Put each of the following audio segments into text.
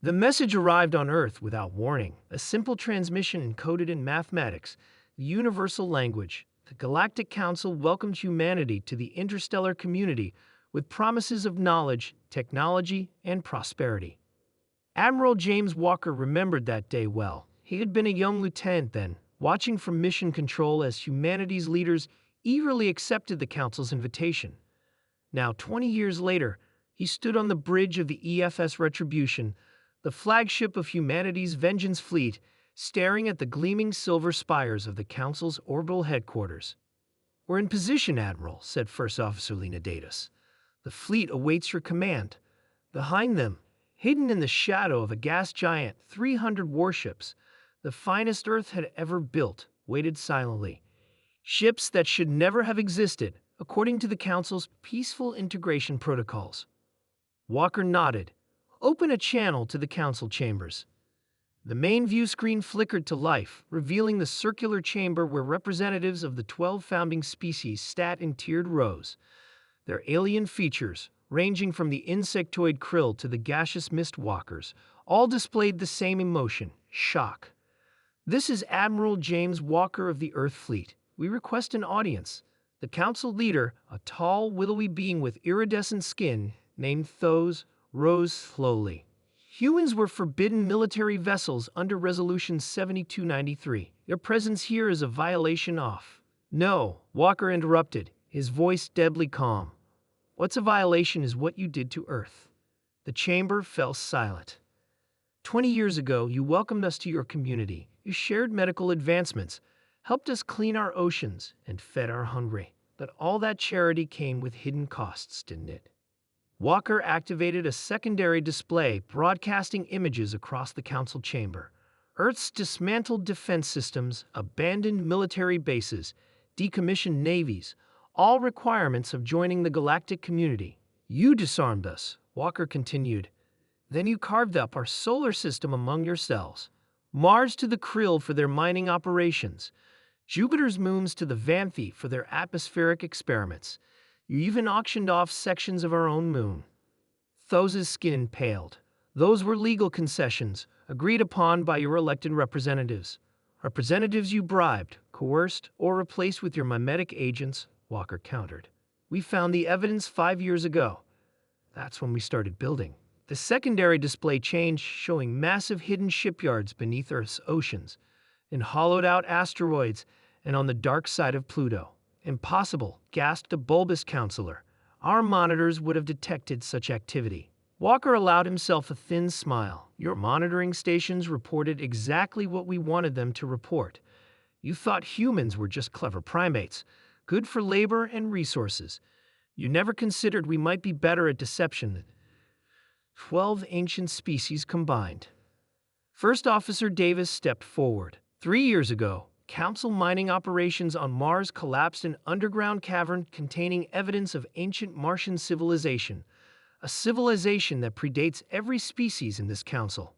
The message arrived on Earth without warning, a simple transmission encoded in mathematics, the universal language. The Galactic Council welcomed humanity to the interstellar community with promises of knowledge, technology, and prosperity. Admiral James Walker remembered that day well. He had been a young lieutenant then, watching from mission control as humanity's leaders eagerly accepted the Council's invitation. Now, 20 years later, he stood on the bridge of the EFS Retribution, the flagship of humanity's vengeance fleet, staring at the gleaming silver spires of the Council's orbital headquarters. "We're in position, Admiral," said First Officer Lena Datus. "The fleet awaits your command." Behind them, hidden in the shadow of a gas giant, 300 warships, the finest Earth had ever built, waited silently. Ships that should never have existed, according to the Council's peaceful integration protocols. Walker nodded. "Open a channel to the Council chambers." The main view screen flickered to life, revealing the circular chamber where representatives of the 12 founding species sat in tiered rows. Their alien features, ranging from the insectoid krill to the gaseous mist walkers, all displayed the same emotion: shock. "This is Admiral James Walker of the Earth Fleet. We request an audience." The Council leader, a tall, willowy being with iridescent skin, named Thos, rose slowly. "Humans were forbidden military vessels under Resolution 7293. Your presence here is a violation of—" "No," Walker interrupted, his voice deadly calm. "What's a violation is what you did to Earth." The chamber fell silent. 20 years ago, you welcomed us to your community. You shared medical advancements, helped us clean our oceans, and fed our hungry. But all that charity came with hidden costs, didn't it? Walker activated a secondary display, broadcasting images across the Council chamber. Earth's dismantled defense systems, abandoned military bases, decommissioned navies, all requirements of joining the galactic community. "You disarmed us," Walker continued. "Then you carved up our solar system among yourselves. Mars to the Krill for their mining operations, Jupiter's moons to the Vanthi for their atmospheric experiments. You even auctioned off sections of our own moon." Thos's skin paled. "Those were legal concessions, agreed upon by your elected representatives. Representatives you bribed, coerced, or replaced with your mimetic agents," Walker countered. "We found the evidence 5 years ago. That's when we started building." The secondary display changed, showing massive hidden shipyards beneath Earth's oceans, in hollowed-out asteroids, and on the dark side of Pluto. "Impossible," gasped a bulbous counselor. "Our monitors would have detected such activity." Walker allowed himself a thin smile. "Your monitoring stations reported exactly what we wanted them to report. You thought humans were just clever primates, good for labor and resources. You never considered we might be better at deception than 12 ancient species combined." First Officer Davis stepped forward. 3 years ago, Council mining operations on Mars collapsed an underground cavern containing evidence of ancient Martian civilization, a civilization that predates every species in this Council.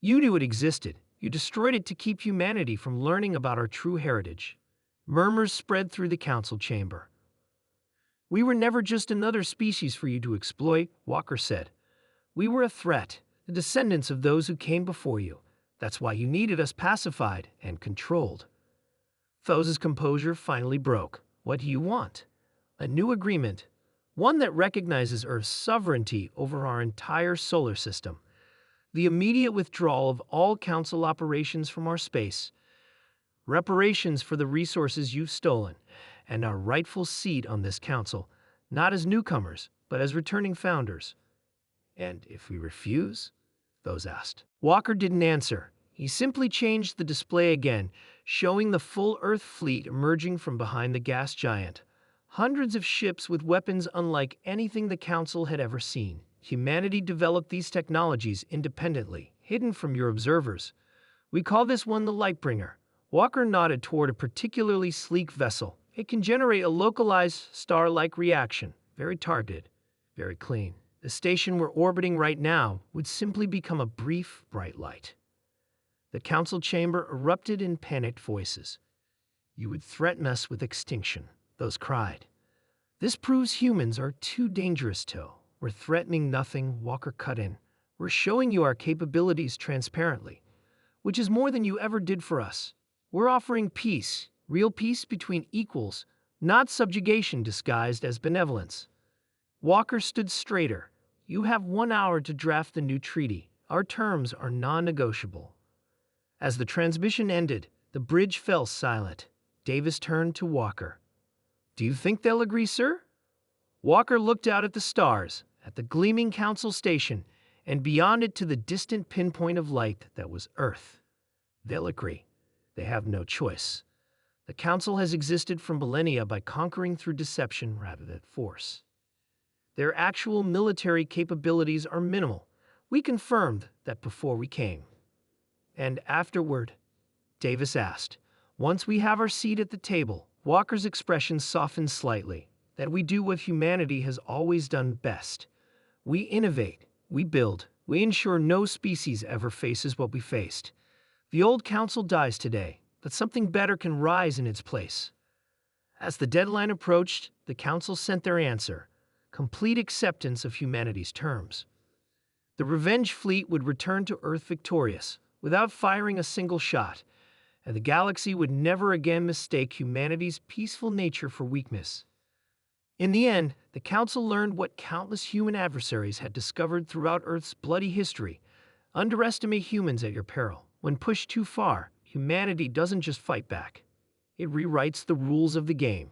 You knew it existed. You destroyed it to keep humanity from learning about our true heritage. Murmurs spread through the Council chamber. "We were never just another species for you to exploit," Walker said. "We were a threat, the descendants of those who came before you. That's why you needed us pacified and controlled." Thos's composure finally broke. "What do you want?" "A new agreement, one that recognizes Earth's sovereignty over our entire solar system. The immediate withdrawal of all Council operations from our space, reparations for the resources you've stolen, and our rightful seat on this Council, not as newcomers, but as returning founders." "And if we refuse?" Thos asked. Walker didn't answer. He simply changed the display again, showing the full Earth fleet emerging from behind the gas giant. Hundreds of ships with weapons unlike anything the Council had ever seen. Humanity developed these technologies independently, hidden from your observers. "We call this one the Lightbringer." Walker nodded toward a particularly sleek vessel. "It can generate a localized, star-like reaction, very targeted, very clean. The station we're orbiting right now would simply become a brief, bright light." The Council chamber erupted in panicked voices. "You would threaten us with extinction," those cried. "This proves humans are too dangerous to." "We're threatening nothing," Walker cut in. We're showing you our capabilities transparently, which is more than you ever did for us. We're offering peace, real peace between equals, not subjugation disguised as benevolence. Walker stood straighter. You have 1 hour to draft the new treaty. Our terms are non-negotiable. As the transmission ended, the bridge fell silent. Davis turned to Walker. Do you think they'll agree, sir? Walker looked out at the stars, at the gleaming council station, and beyond it to the distant pinpoint of light that was Earth. They'll agree. They have no choice. The council has existed for millennia by conquering through deception rather than force. Their actual military capabilities are minimal. We confirmed that before we came. And afterward, Davis asked, once we have our seat at the table, Walker's expression softened slightly, that we do what humanity has always done best. We innovate, we build, we ensure no species ever faces what we faced. The old council dies today, but something better can rise in its place. As the deadline approached, the council sent their answer, complete acceptance of humanity's terms. The revenge fleet would return to Earth victorious, without firing a single shot, and the galaxy would never again mistake humanity's peaceful nature for weakness. In the end, the Council learned what countless human adversaries had discovered throughout Earth's bloody history. Underestimate humans at your peril. When pushed too far, humanity doesn't just fight back. It rewrites the rules of the game.